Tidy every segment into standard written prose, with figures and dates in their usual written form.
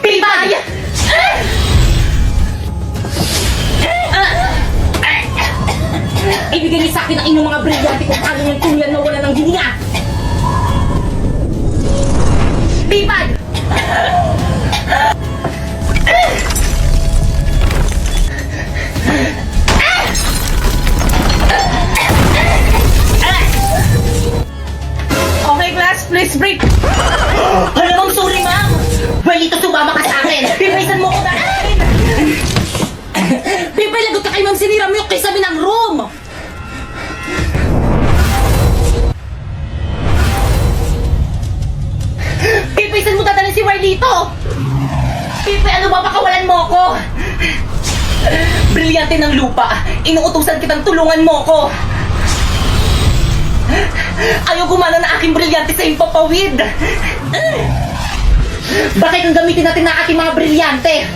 Pipay! Ibigay niyo sa akin ang inyong mga brilyante kung paano yung tuluyan na wala ng hininga! Pipay! Okay, class, please break! Alam mong sorry, ma'am! Well, ito sumama ka sa akin! Pipaysan mo ko na akin! Pipay, lagot ka kay ma'am, sinira mo yung kisabi ng room! Pipay, saan mo dadalhin si Warlito? Pipay, ano ba, pakawalan mo ko? Brilyante ng lupa, inuutusan kitang tulungan mo ko! Ayaw gumana na aking brilyante sa impapawid! Bakit ang gamitin natin na ating mga brilyante?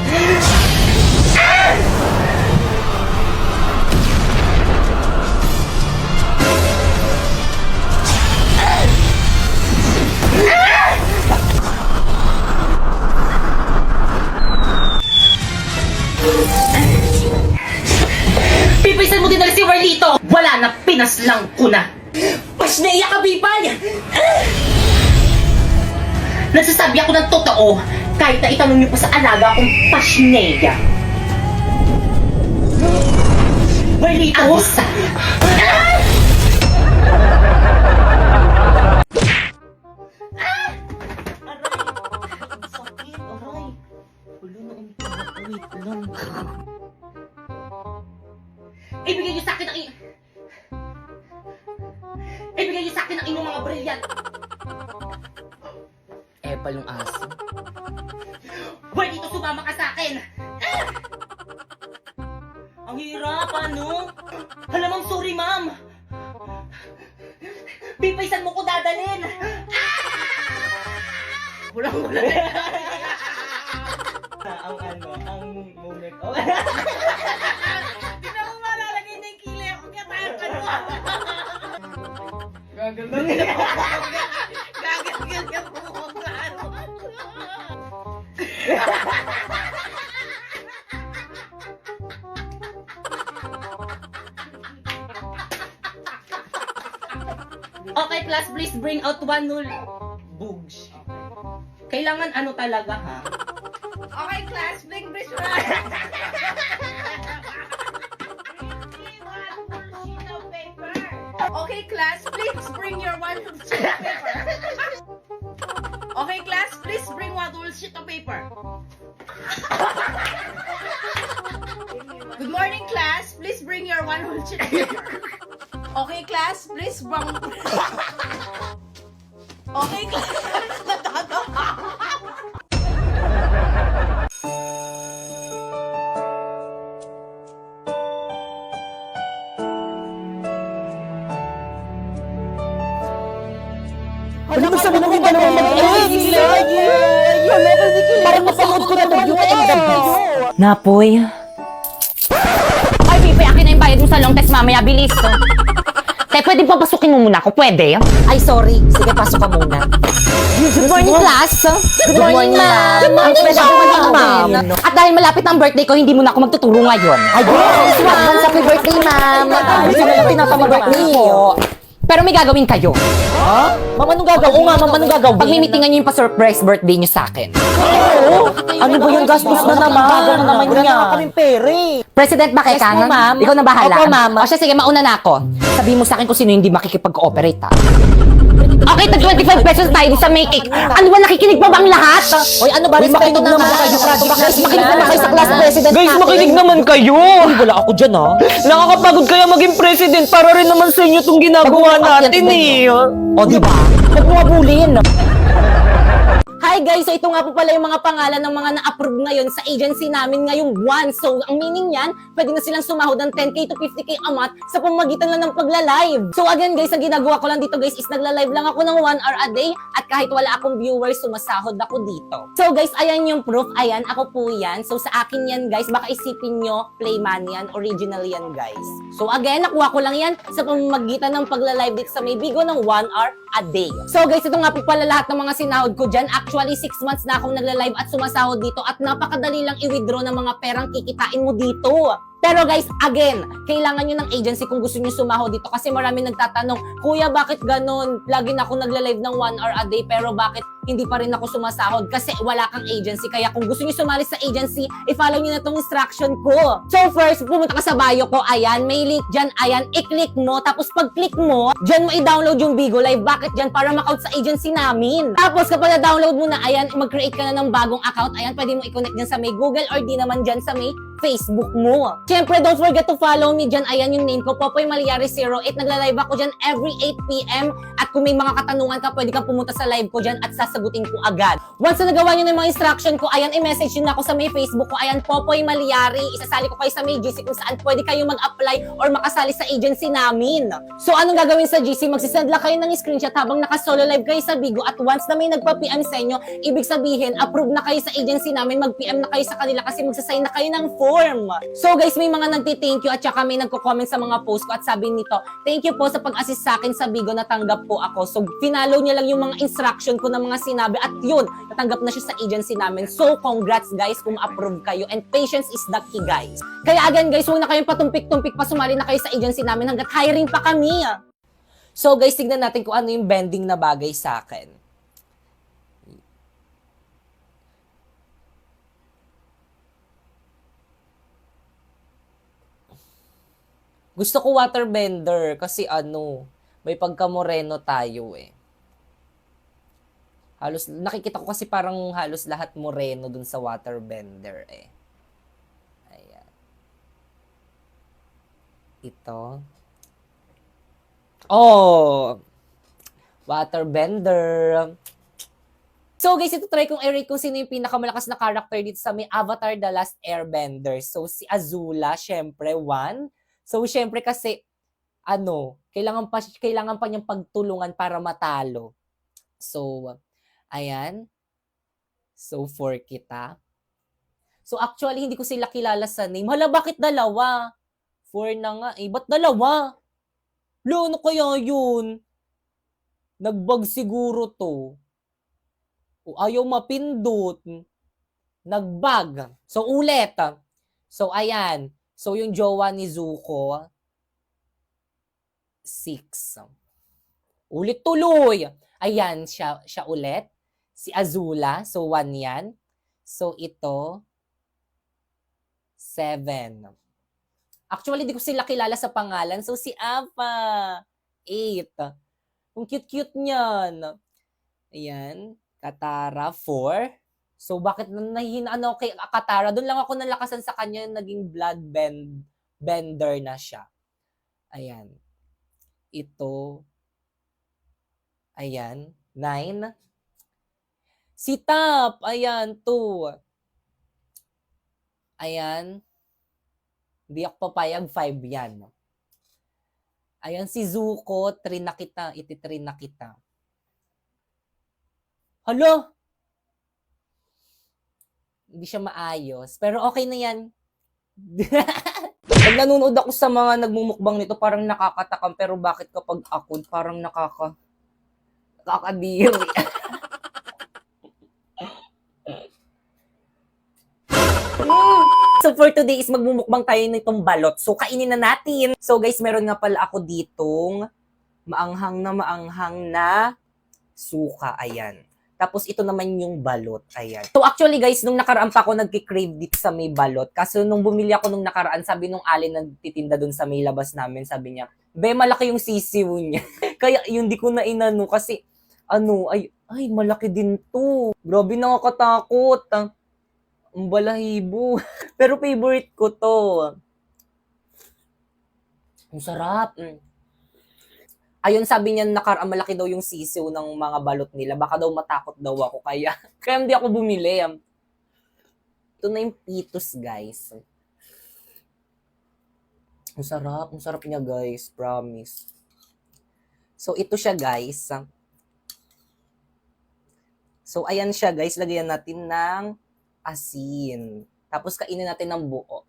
Pipisan mo din na si Warlito! Wala na, pinaslang ko na! Pasneya ka, Bipay! Nagsasabi ako ng totoo kahit na itanong niyo pa sa alaga kong Pasneya. Warlito! Abisa! Ibigay niyo sa akin ang Ibigay niyo sa akin ang inyong mga brilliant. Epal yung aso. Well, dito sumama ka sa akin. Ang hirap, ano? Alam mong sorry, ma'am. Pipaysan mo ko dadalhin. Bulang-bulang. Ang moment. Oh. Tignan mo malalagay na yung kilay ako. Kaya tayo ka no. Gagal ka po. Okay, class, please bring out one null. Bugs. Kailangan ano talaga, ha? Okay, class, bring visual. Okay, class, please bring your one sheet of paper. Okay, class, please bring one whole sheet of paper. Good morning, class. Please bring your one whole sheet of paper. Okay, class, please bring... Okay, class. Ano ba sabi mo ba naman mag-iisip? Parang napanood ko na yun. Napoy. Ay, Pipe, akin na yung bayad mo sa long test mamaya. Bilis. Tay, pwede papasukin mo muna ako? Pwede? Ay, sorry. Sige, pasok ka muna. Good morning, class. Good morning, ma'am. Ang pwede ko maging ma'am. At dahil malapit ang birthday ko, hindi muna ako magtuturo ngayon. Ay, yes, ma'am. Happy birthday, ma'am. Gusto na lang pinapamabirthday ko. Pero may gagawin kayo. Ha? Ma'am, anong gagawin? Oo nga, ma'am, anong gagawin? Pagmimitingan niyo yung pa-surprise birthday niyo sa akin. Oo? Ano ba yung gastos na naman? Bago na naman niya. Wala na kaming pere. President ba kay Yes po, Kanang? ma'am. Ikaw na bahala. Opo, ma'am. O siya, sige, mauna na ako. Sabihin mo sa akin kung sino hindi makikipag-cooperate, ha? Okay, tag 25 pesos tayo sa may cake. Ano ba, nakikinig pa bang lahat? Hoy, ano ba? Respeto naman kayo. Guys, makinig naman kayo sa class president Guys, natin. makinig naman kayo! Uy, wala ako dyan, ha? Nakakapagod kaya maging president para rin naman sa inyo itong ginagawa natin eh. O, diba? Huwag mo abulin. Hi guys! So ito nga po pala yung mga pangalan ng mga na-approve ngayon sa agency namin ngayong buwan. So ang meaning yan, pwede na silang sumahod ng 10k to 50k a month sa pamamagitan lang ng pagla-live. So again guys, ang ginagawa ko lang dito guys is nagla-live lang ako ng 1 hour a day at kahit wala akong viewers, sumasahod ako dito. So guys, ayan yung proof. Ayan, ako po yan. So sa akin yan guys, baka isipin nyo, Playman yan, original yan guys. So again, nakuha ko lang yan sa pamamagitan ng pagla-live dito sa may Bigo ng 1 hour a day. So guys, ito nga po pala lahat ng mga sinahod ko dyan. Actually, 6 months na akong nagla-live at sumasahod dito at napakadali lang i-withdraw ng mga perang kikitain mo dito. Pero guys, again, kailangan nyo ng agency kung gusto nyo sumahod dito kasi marami nagtatanong, Kuya, bakit ganun? Lagi na ako nagla-live ng 1 hour a day pero bakit hindi pa rin ako sumasahod? Kasi wala kang agency. Kaya kung gusto nyo sumali sa agency, i-follow nyo na itong instruction ko. So first, pumunta ka sa bio ko. Ayan, may link dyan. Ayan, i-click mo. Tapos pag-click mo, dyan mo i-download yung Bigo Live. Bakit dyan? Para mak-out sa agency namin. Tapos kapag na-download mo na, ayan, mag-create ka na ng bagong account. Ayan, pwede mo i-connect dyan sa may Google or di naman dyan sa may Facebook mo. Siyempre, don't forget to follow me dyan. Ayan yung name ko, Popoy Malyari 08. Nagla-live ako dyan every 8 p.m. At kung may mga katanungan ka, pwede kang pumunta sa live ko dyan at sasagutin ko agad. Once na nagawa nyo na yung mga instruction ko, ayan, i-message nyo na ako sa may Facebook ko. Ayan, Popoy Malyari. Isasali ko kayo sa may GC kung saan pwede kayo mag-apply or makasali sa agency namin. So, anong gagawin sa GC? Magsisend lang kayo ng screenshot habang naka-solo live kayo sa Bigo at once na may nagpa-PM sa inyo, ibig sabihin, approve na kayo sa agency namin, mag-PM na kayo sa kanila kasi magsasign na kayo ng form. So guys, may mga nagti-thank you at saka may nagko-comment sa mga post ko at sabi nito, thank you po sa pag-assist sa akin sa Bigo, natanggap po ako. So finalo niya lang yung mga instruction ko na mga sinabi at yun, natanggap na siya sa agency namin. So congrats guys kung approve kayo and patience is the key guys. Kaya again guys, huwag na kayong patumpik-tumpik pa, sumali na kayo sa agency namin hanggat hiring pa kami. So guys, tignan natin kung ano yung bending na bagay sa akin. Gusto ko waterbender kasi may pagka-moreno tayo eh. Halos, nakikita ko kasi parang halos lahat moreno dun sa waterbender eh. Ayan. Ito. Oh! Waterbender. So guys, ito try kong i-rate kung sino yung pinakamalakas na character dito sa may Avatar The Last Airbender. So si Azula, syempre, 1. So, syempre kasi, kailangan pa niyang pagtulungan para matalo. So, ayan. So, 4 kita. So, actually, hindi ko sila kilala sa name. Hala, bakit dalawa? 4 na nga eh. Ba't dalawa? Lo, ano kaya yun? Nag-bug siguro to. O, ayaw mapindot. Nag-bug. So, ulit. So, ayan. So, yung jowa ni Zuko, 6. Ulit tuloy. Ayan, siya ulit. Si Azula, so 1 yan. So, ito, 7. Actually, di ko sila kilala sa pangalan. So, si Apa, 8. Ang cute-cute niyan. Ayan, Katara, 4. So, bakit nahihina kay Katara? Doon lang ako nalakasan sa kanya, naging bender na siya. Ayan. Ito. Ayan. 9. Si Tap. Ayan, 2. Ayan. Hindi ako papayag, 5 yan. Ayan, si Zuko, 3 na kita. Iti-3 na kita. Hala! Hindi siya maayos. Pero okay na yan. Pag nanonood ako sa mga nagmumukbang nito, parang nakakatakam. Pero bakit kapag ako, parang nakakadiri. So for today is magmumukbang tayo nitong balot. So kainin na natin. So guys, meron nga pala ako ditong maanghang na suka. Ayan. Tapos ito naman yung balot. Ayan. So actually guys, nung nakaraan pa ako nagki-crave dito sa may balot. Kaso nung bumili ako nung nakaraan, sabi nung alin nagtitinda dun sa may labas namin, sabi niya, be, malaki yung sisiw niya. Kaya yun, di ko na inano kasi, ay, malaki din to. Grabe, nakakatakot. Ang balahibo. Pero favorite ko to. Ang sarap. Ayun, sabi niya nakaraan malaki daw yung sisiw ng mga balot nila. Baka daw matakot daw ako. Kaya hindi ako bumili. Ito na yung pitos, guys. Ang sarap niya, guys. Promise. So, ito siya, guys. So, ayan siya guys. Lagyan natin ng asin. Tapos, kainin natin ng buo.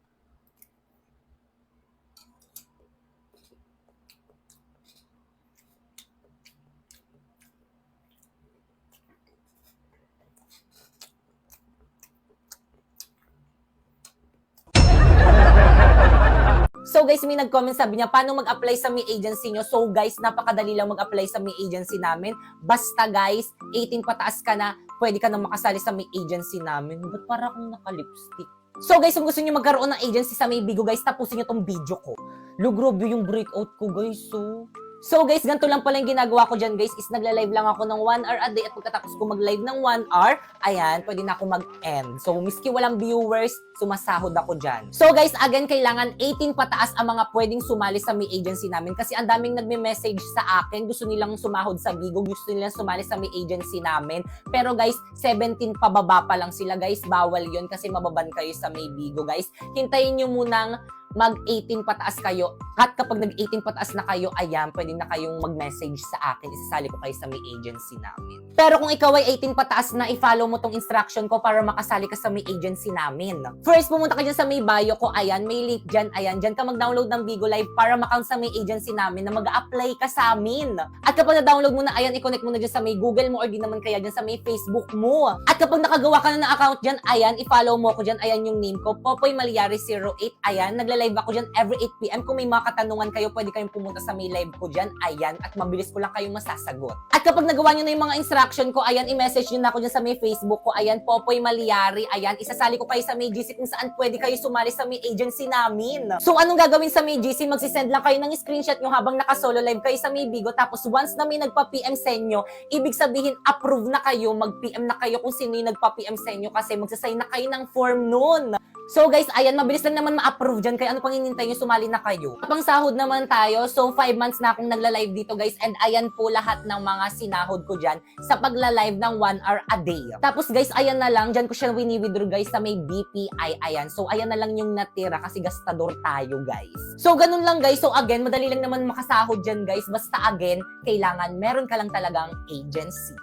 So guys, may nag-comment sabi niya, paano mag-apply sa may agency nyo? So guys, napakadali lang mag-apply sa may agency namin. Basta guys, 18 pataas ka na, pwede ka na makasali sa may agency namin. Ba't para akong naka-lipstick? So guys, kung gusto niyo magkaroon ng agency sa may Bigo guys, tapusin niyo tong video ko. Lugrobo yung breakout ko guys, So guys, ganito lang pala yung ginagawa ko dyan guys, is nagla-live lang ako ng 1 hour a day at pagkatapos ko mag-live ng 1 hour, ayan, pwede na ako mag-end. So, miski walang viewers, sumasahod ako dyan. So guys, again, kailangan 18 pataas ang mga pwedeng sumali sa may agency namin kasi ang daming nagme-message sa akin, gusto nilang sumahod sa Bigo, gusto nilang sumali sa may agency namin. Pero guys, 17 pababa pa lang sila guys, bawal yon kasi mababan kayo sa may Bigo guys. Hintayin nyo munang mag-18 pataas kayo. At kapag nag-18 pataas na kayo, ayan, pwede na kayong mag-message sa akin. Isasali ko kayo sa may agency namin. Pero kung ikaw ay 18 pataas na, i-follow mo tong instruction ko para makasali ka sa may agency namin. First, pumunta ka dyan sa may bio ko. Ayan, may link dyan. Ayan, dyan ka mag-download ng Bigo Live para makount sa may agency namin na mag-a-apply ka sa amin. At kapag na-download mo na, ayan, i-connect mo na dyan sa may Google mo or di naman kaya dyan sa may Facebook mo. At kapag nakagawa ka na ng account dyan, ayan, i-follow mo ko dyan. Ayan yung name ko, Popoy Malyari 08. Ayan, live ako dyan every 8 p.m. Kung may mga katanungan kayo, pwede kayong pumunta sa may live ko dyan. Ayan, at mabilis ko lang kayong masasagot. At kapag nagawa nyo na yung mga instruction ko, ayan, i-message nyo na ako dyan sa may Facebook ko. Ayan, Popoy Malyari. Ayan, isasali ko kayo sa may GC kung saan pwede kayo sumali sa may agency namin. So, anong gagawin sa may GC? Magsisend lang kayo ng screenshot nyo habang naka-solo live kayo sa may Bigo. Tapos, once na may nagpa-PM sa inyo, ibig sabihin, approve na kayo, mag-PM na kayo kung sino yung nagpa-PM sa inyo kasi magsasign na kayo ng form nun. So guys, ayan, mabilis lang naman ma-approve dyan. Kaya ano pang hinintay nyo, sumali na kayo. Pang sahod naman tayo. So 5 months na akong nagla-live dito guys. And ayan po lahat ng mga sinahod ko dyan sa pagla-live ng 1 hour a day. Tapos guys, ayan na lang. Dyan ko siya wini-withdraw guys sa may BPI. Ayan. So ayan na lang yung natira kasi gastador tayo guys. So ganun lang guys. So again, madali lang naman makasahod dyan guys. Basta again, kailangan meron ka lang talagang agency.